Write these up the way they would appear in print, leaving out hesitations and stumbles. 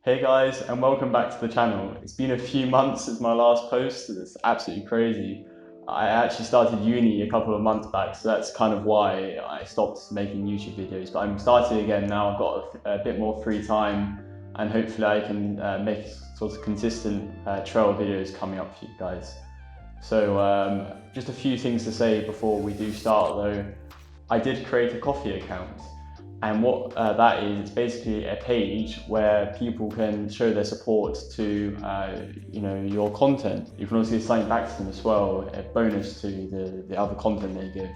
Hey guys, and welcome back to the channel. It's been a few months since my last post. It's absolutely crazy. I actually started uni a couple of months back, so that's kind of why I stopped making YouTube videos. But I'm starting again now. I've got a bit more free time, and hopefully I can make sort of consistent trail videos coming up for you guys. So just a few things to say before we do start though. I did create a coffee account. And what that is, it's basically a page where people can show their support to your content. You can also give something back to them as well, a bonus to the other content they give.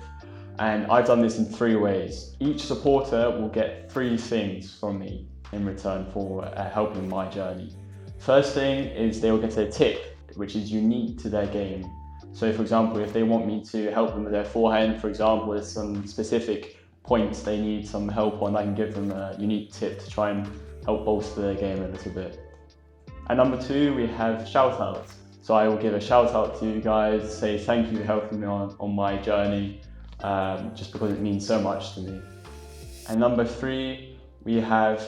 And I've done this in 3 ways. Each supporter will get 3 things from me in return for helping my journey. First thing is they will get a tip, which is unique to their game. So for example, if they want me to help them with their forehand, for example, with some specific points they need some help on, I can give them a unique tip to try and help bolster their game a little bit. And number 2, we have shout outs. So I will give a shout out to you guys, say thank you for helping me on my journey, just because it means so much to me. And number 3, we have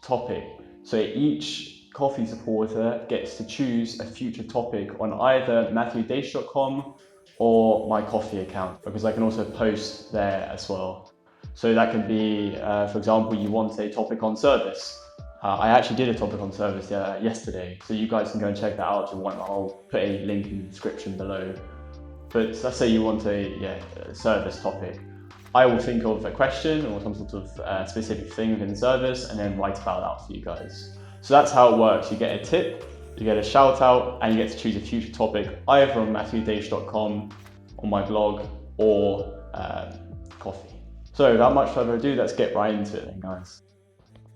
topic. So each coffee supporter gets to choose a future topic on either MatthewDaish.com or my coffee account, because I can also post there as well. So that could be, for example, you want a topic on service. I actually did a topic on service yesterday, so you guys can go and check that out if you want. I'll put a link in the description below. But let's say you want a service topic. I will think of a question or some sort of specific thing within the service and then write about that for you guys. So that's how it works. You get a tip, you get a shout out, and you get to choose a future topic either on MatthewDaish.com, on my blog, or coffee. So without much further ado, let's get right into it then, guys.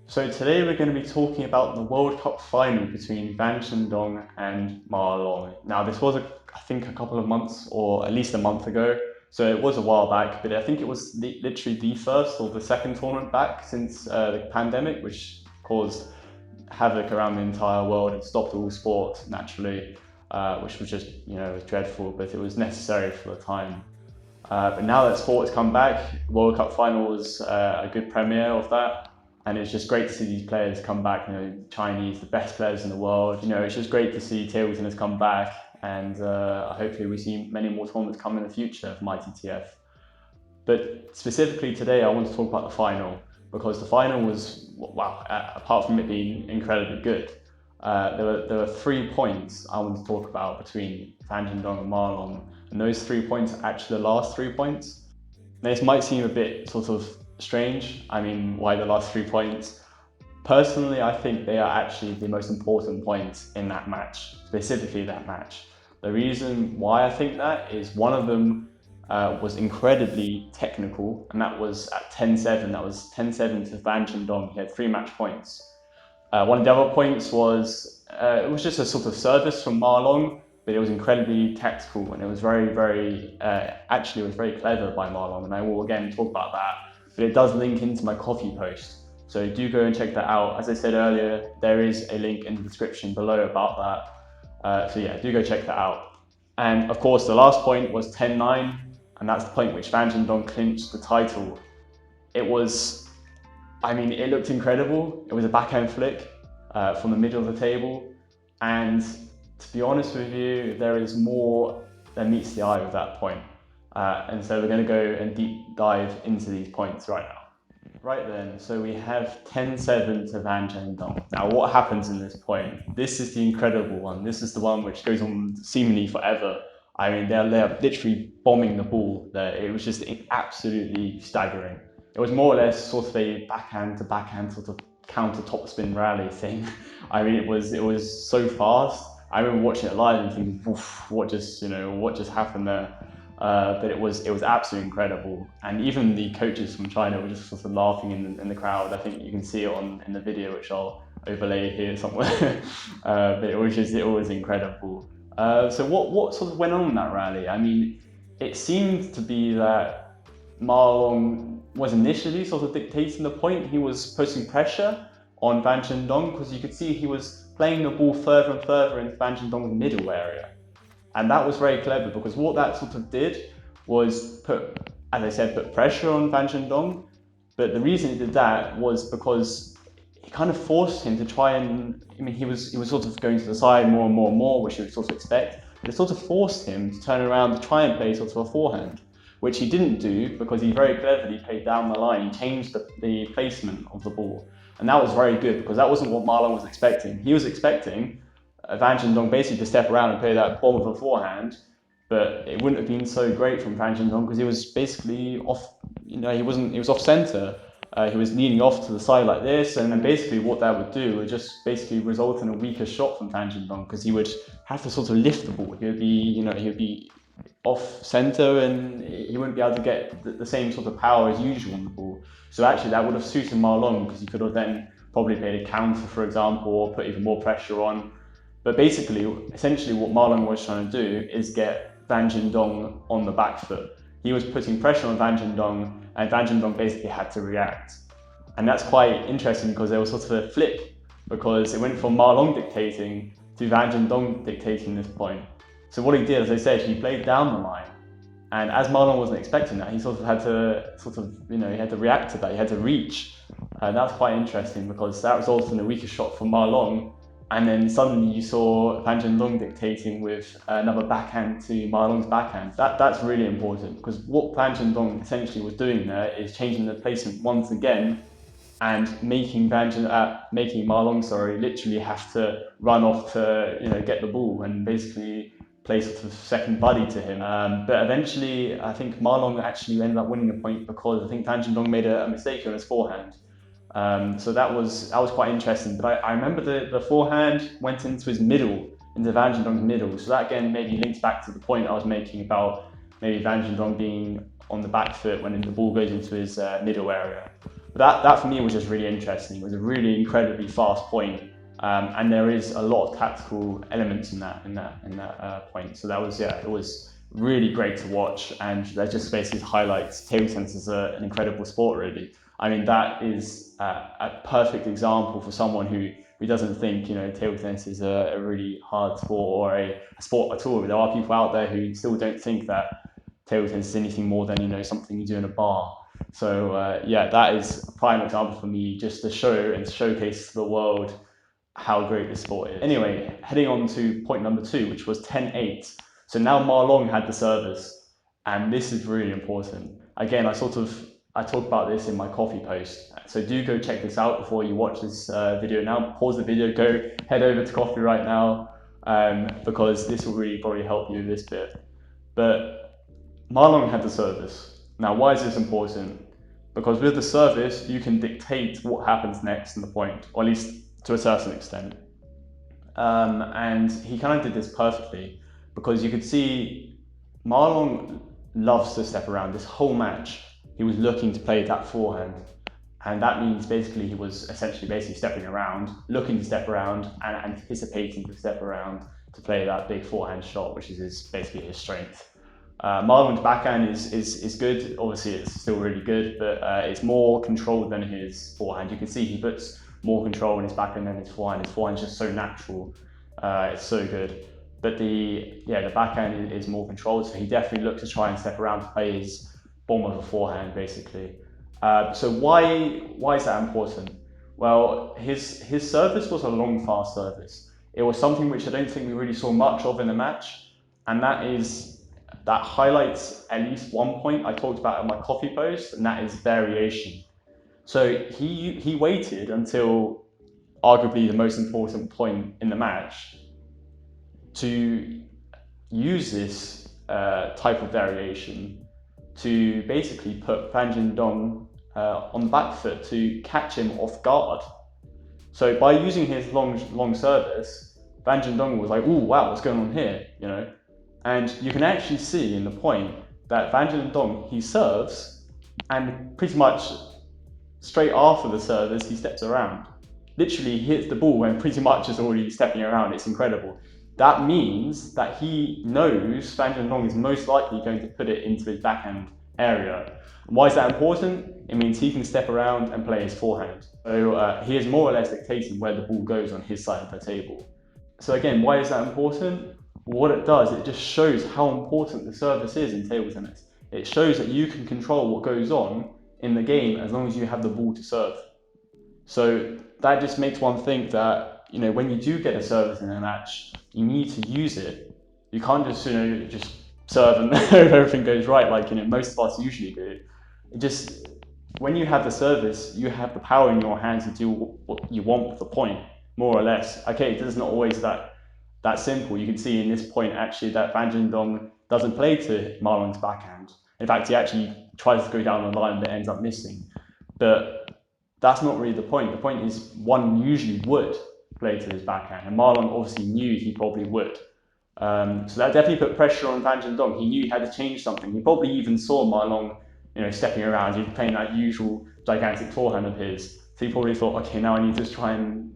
So today we're going to be talking about the World Cup final between Zhendong and Ma Long. Now this was, I think, a couple of months or at least a month ago. So it was a while back, but I think it was literally the first or the second tournament back since the pandemic, which caused havoc around the entire world and stopped all sport naturally, which was just, dreadful, but it was necessary for the time. But now that sport has come back, World Cup final was a good premiere of that. And it's just great to see these players come back, Chinese, the best players in the world. It's just great to see Tailton has come back, and hopefully we see many more tournaments come in the future for MyTTF. But specifically today, I want to talk about the final, because the final was, wow, apart from it being incredibly good, there were 3 points I want to talk about between Zhendong and Ma Long, and those 3 points are actually the last 3 points. Now, this might seem a bit sort of strange. I mean, why the last 3 points? Personally, I think they are actually the most important points in that match, specifically that match. The reason why I think that is one of them was incredibly technical, and that was at 10-7. That was 10-7 to Zhendong. He had 3 match points. One of the other points was, it was just a sort of service from Ma Long, but it was incredibly tactical, and it was actually it was very clever by Ma Long, and I will again talk about that. But it does link into my coffee post, so do go and check that out. As I said earlier, there is a link in the description below about that. So yeah, do go check that out. And of course, the last point was 10-9, and that's the point which Zhendong clinched the title. It was, it looked incredible. It was a backhand flick from the middle of the table, and to be honest with you, there is more than meets the eye with that point. And so we're going to go and deep dive into these points right now. Right then, so we have 10-7 to Zhendong. Now what happens in this point? This is the incredible one. This is the one which goes on seemingly forever. They're literally bombing the ball there. It was just absolutely staggering. It was more or less sort of a backhand to backhand sort of counter topspin rally thing. It was so fast. I remember watching it live and thinking, what just happened there? But it was absolutely incredible. And even the coaches from China were just sort of laughing in the crowd. I think you can see it in the video, which I'll overlay here somewhere. But it was incredible. So what sort of went on in that rally? It seemed to be that Ma Long was initially sort of dictating the point. He was putting pressure on Zhendong, because you could see he was playing the ball further and further into Zhendong's middle area. And that was very clever, because what that sort of did was put pressure on Zhendong. But the reason it did that was because he kind of forced him to try and, I mean, he was sort of going to the side more and more and more, which you would sort of expect, but it sort of forced him to turn around to try and play sort of a forehand, which he didn't do because he very cleverly played down the line. He changed the placement of the ball. And that was very good because that wasn't what Marlon was expecting. He was expecting Van Zhendong basically to step around and play that bomb of a forehand, but it wouldn't have been so great from Van Zhendong because he was basically off, he was off centre. He was leaning off to the side like this, and then basically what that would do would just basically result in a weaker shot from Van Zhendong because he would have to sort of lift the ball. He would be off centre and he wouldn't be able to get the same sort of power as usual on the ball. So actually that would have suited Marlon because he could have then probably played a counter, for example, or put even more pressure on. But basically, essentially what Marlon was trying to do is get Van Zhendong on the back foot. He was putting pressure on Van Zhendong and Van Zhendong basically had to react. And that's quite interesting because there was sort of a flip because it went from Marlon dictating to Van Zhendong dictating this point. So what he did, as I said, he played down the line. And as Marlon wasn't expecting that, he sort of had to react to that. He had to reach. And that's quite interesting because that resulted in a weaker shot from Marlon. And then suddenly you saw Van Zhendong dictating with another backhand to Marlon's backhand. That's really important because what Van Zhendong essentially was doing there is changing the placement once again and making Marlon literally have to run off to get the ball and basically play sort of second buddy to him. But eventually I think Marlon actually ended up winning a point because I think Van Zhendong made a mistake on his forehand. So that was quite interesting. But I remember the forehand went into his middle, into Van Zhendong's middle. So that again maybe links back to the point I was making about maybe Van Zhendong being on the back foot when the ball goes into his middle area. But that for me was just really interesting. It was a really incredibly fast point, and there is a lot of tactical elements in that point. So it was really great to watch, and that just basically highlights table tennis as an incredible sport, really. I mean, that is a perfect example for someone who doesn't think, table tennis is a really hard sport or a sport at all. There are people out there who still don't think that table tennis is anything more than, something you do in a bar. So that is a prime example for me just to show and showcase to the world how great this sport is. Anyway, heading on to point number 2, which was 10-8. So now Marlon had the service, and this is really important. Again, I talk about this in my coffee post. So do go check this out before you watch this video now. Pause the video, go head over to coffee right now, because this will really probably help you this bit. But Marlon had the service. Now, why is this important? Because with the service, you can dictate what happens next in the point, or at least to a certain extent. And he kind of did this perfectly because you could see Marlon loves to step around. This whole match, he was looking to play that forehand. And that means basically he was essentially stepping around, looking to step around and anticipating to step around to play that big forehand shot, which is basically his strength. Marlon's backhand is good. Obviously, it's still really good, but it's more controlled than his forehand. You can see he puts more control in his backhand than his forehand. His forehand's just so natural. It's so good. But the backhand is more controlled, so he definitely looks to try and step around to play his bomb of a forehand, basically. So why is that important? Well, his service was a long, fast service. It was something which I don't think we really saw much of in the match, and that highlights at least one point I talked about in my coffee post, and that is variation. So he waited until arguably the most important point in the match to use this type of variation to basically put Van Zhendong on the back foot to catch him off guard. So by using his long service, Van Zhendong was like, "Ooh, wow, what's going on here?" And you can actually see in the point that Van Zhendong, he serves, and pretty much straight after the service, he steps around. Literally hits the ball when pretty much is already stepping around. It's incredible. That means that he knows Van Zhendong is most likely going to put it into his backhand area. And why is that important? It means he can step around and play his forehand. So he is more or less dictating where the ball goes on his side of the table. So again, why is that important? What it does, it just shows how important the service is in table tennis. It shows that you can control what goes on in the game as long as you have the ball to serve. So that just makes one think that, when you do get a service in a match, you need to use it. You can't just, just serve and everything goes right, like, most of us usually do. It just, when you have the service, you have the power in your hands to do what you want with the point, more or less. Okay, it is not always that simple. You can see in this point actually that Van Zhendong doesn't play to Marlon's backhand. In fact, he actually tries to go down the line but ends up missing. But that's not really the point. The point is one usually would play to his backhand, and Marlon obviously knew he probably would. So that definitely put pressure on Van Zhendong. He knew he had to change something. He probably even saw Marlon, stepping around. He was playing that usual gigantic forehand of his. So he probably thought, okay, now I need to try and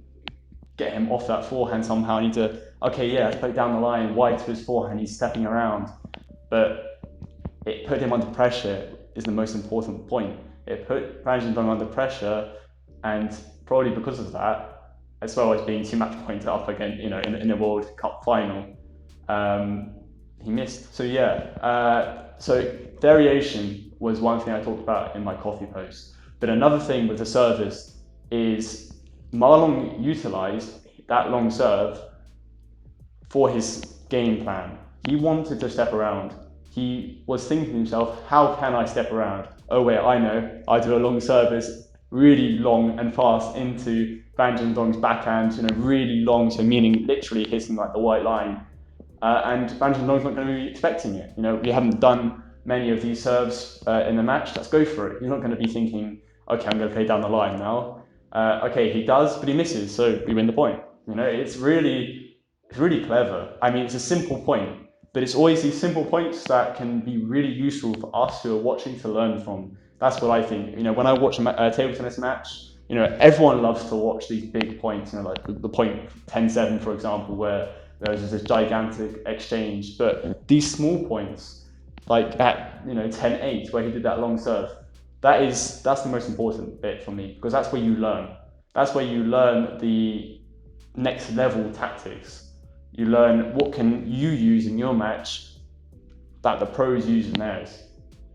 get him off that forehand somehow. I need to, okay, yeah, let's play down the line, wide to his forehand. He's stepping around. But it put him under pressure is the most important point. It put Van Zhendong under pressure, and probably because of that, as well as being 2 match points up again, in a World Cup final, um, he missed. So yeah, so variation was one thing I talked about in my coffee post. But another thing with the service is Marlon utilised that long serve for his game plan. He wanted to step around. He was thinking to himself, how can I step around? Oh wait, I know. I do a long service, really long and fast into Van Zhendong's backhand, really long, so meaning literally hitting like the white line. And Van Zhendong's not going to be expecting it. We haven't done many of these serves in the match. Let's go for it. He's not going to be thinking, okay, I'm going to play down the line now. Okay, he does, but he misses, so we win the point. It's really clever. I mean, it's a simple point, but it's always these simple points that can be really useful for us who are watching to learn from. That's what I think. When I watch a table tennis match, everyone loves to watch these big points. Like the point 10-7, for example, where there's just this gigantic exchange. But these small points, like at 10-8, where he did that long serve, that's the most important bit for me, because that's where you learn. That's where you learn the next level tactics. You learn what can you use in your match that the pros use in theirs.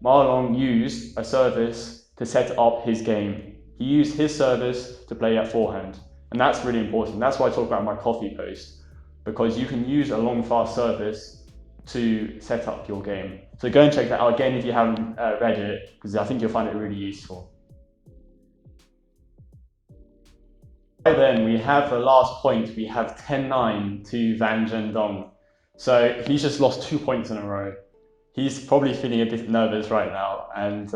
Marlon used a service to set up his game. He used his service to play at forehand. And that's really important. That's why I talk about my coffee post, because you can use a long, fast service to set up your game. So go and check that out again if you haven't read it, because I think you'll find it really useful. Then we have the last point. We have 10-9 to Van Zhendong. So he's just lost 2 points in a row. He's probably feeling a bit nervous right now, and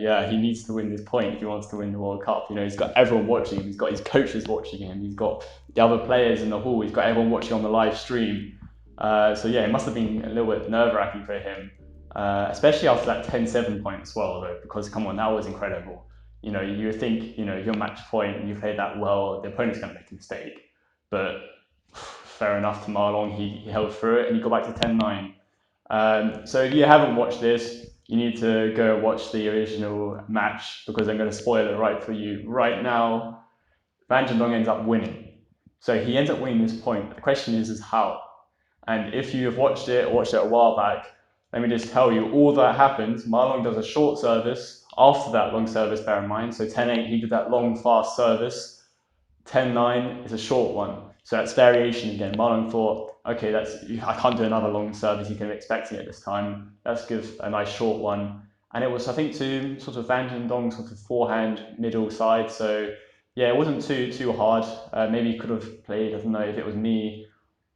yeah, he needs to win this point if he wants to win the World Cup. He's got everyone watching him. He's got his coaches watching him. He's got the other players in the hall. He's got everyone watching on the live stream. So yeah, it must have been a little bit nerve-wracking for him, especially after that 10-7 point as well, though, because come on, that was incredible. You think, your match point and you played that well, the opponent's going to make a mistake. But fair enough to Marlon, he held through it and he got back to 10-9. So if you haven't watched this, you need to go watch the original match, because I'm going to spoil it right for you right now. Van Zhendong ends up winning. So he ends up winning this point. The question is how? And if you have watched it a while back, let me just tell you all that happens. Marlon does a short service after that long service, bear in mind. So 10-8, he did that long, fast service. 10-9 is a short one. So that's variation again. Marlon thought, okay, I can't do another long service. He can expect it this time. Let's give a nice short one. And it was, I think, to sort of Van Zhendong sort of forehand middle side. So yeah, it wasn't too hard. Maybe he could have played, I don't know, if it was me,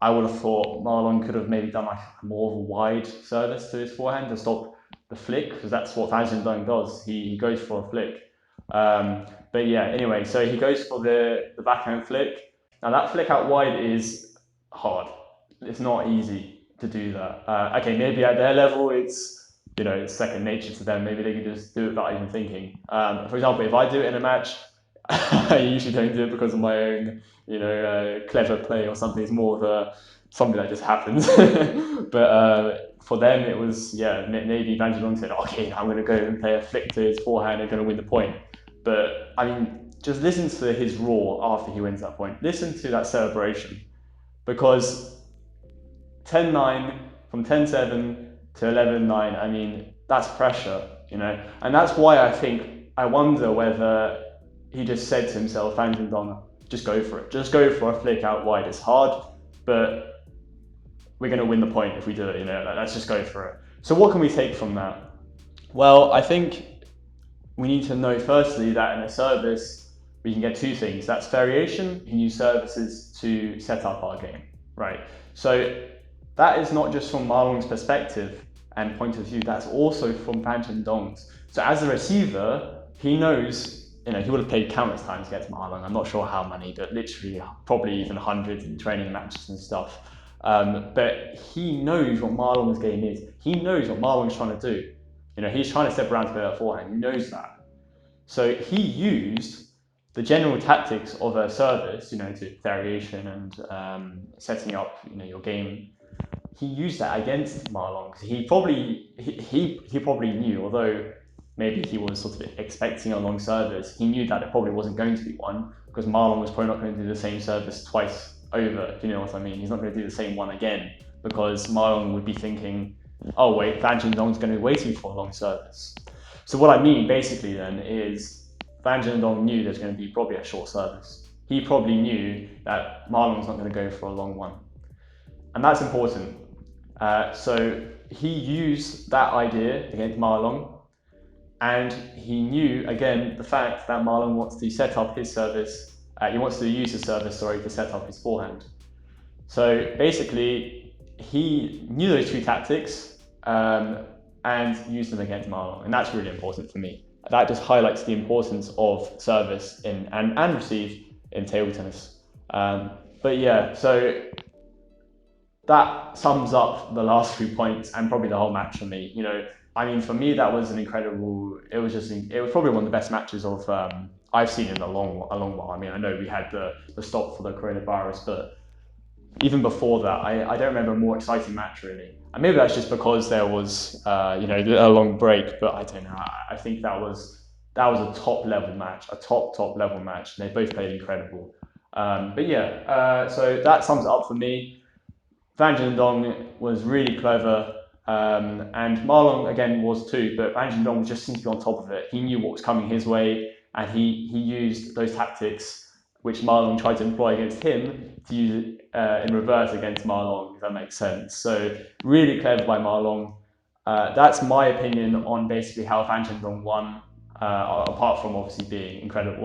I would have thought Marlon could have maybe done like more of a wide service to his forehand to stop the flick, because that's what Van Zhendong does. He goes for a flick. But yeah, anyway, so he goes for the backhand flick. Now that flick out wide is hard. It's not easy to do that. Okay, maybe at their level, it's second nature to them. Maybe they can just do it without even thinking. For example, if I do it in a match, I usually don't do it because of my own, clever play or something. It's more of something that just happens. But for them, it was, yeah, maybe Van Zhendong said, okay, I'm going to go and play a flick to his forehand and going to win the point. But I mean, just listen to his roar after he wins that point. Listen to that celebration, because 10-9 from 10-7 to 11-9. I mean, that's pressure, and that's why I wonder whether he just said to himself, Fan Zhendong, just go for it. Just go for a flick out wide. It's hard, but we're going to win the point if we do it. Let's just go for it. So what can we take from that? Well, I think we need to know firstly that in a service, we can get two things. That's variation. We can use services to set up our game, right? So that is not just from Marlong's perspective and point of view, that's also from Fan Zhendong's. So as a receiver, he knows, he would have played countless times against Marlong. I'm not sure how many, but literally probably even hundreds in training matches and stuff. But he knows what Marlong's game is. He knows what Marlong's trying to do. He's trying to step around to play that forehand. He knows that. So he used the general tactics of a service, to variation and setting up, your game. He used that against Marlong because he probably knew, although maybe he was sort of expecting a long service, he knew that it probably wasn't going to be one because Marlong was probably not going to do the same service twice over, if you know what I mean. He's not going to do the same one again because Marlong would be thinking, oh wait, Fan Zhendong's going to be waiting for a long service. So what I mean basically then is Fan Zhendong knew there's going to be probably a short service. He probably knew that Marlong's not going to go for a long one. And that's important. So he used that idea against Marlong, and he knew, again, the fact that Marlong wants to set up his service, he wants to use his service, to set up his forehand. So basically, he knew those two tactics and used them against Marlong, and that's really important for me. That just highlights the importance of service and receive in table tennis. But yeah, so that sums up the last 3 points and probably the whole match for me. For me, that was an incredible. It was probably one of the best matches of I've seen in a long while. I know we had the stop for the coronavirus, but even before that, I don't remember a more exciting match really. And maybe that's just because there was a long break, but I don't know. I think that was a top level match, a top level match. They both played incredible. But yeah, so that sums it up for me. Fan Zhendong was really clever, and Marlong again was too, but Fan Zhendong just seemed to be on top of it. He knew what was coming his way, and he used those tactics which Marlong tried to employ against him to use it in reverse against Marlong, if that makes sense. So really clever by Marlong. That's my opinion on basically how Fan Zhendong won, apart from obviously being incredible.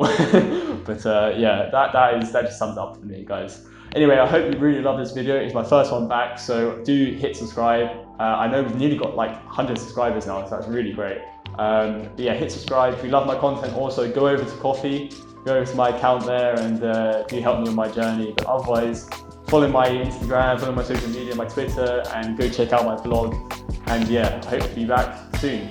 But yeah, that just sums it up for me, guys. Anyway, I hope you really love this video. It's my first one back, so do hit subscribe. I know we've nearly got like 100 subscribers now, so that's really great. But yeah, hit subscribe. If you love my content, also go over to Coffee, go over to my account there, and do help me on my journey. But otherwise, follow my Instagram, follow my social media, my Twitter, and go check out my blog. And yeah, I hope to be back soon.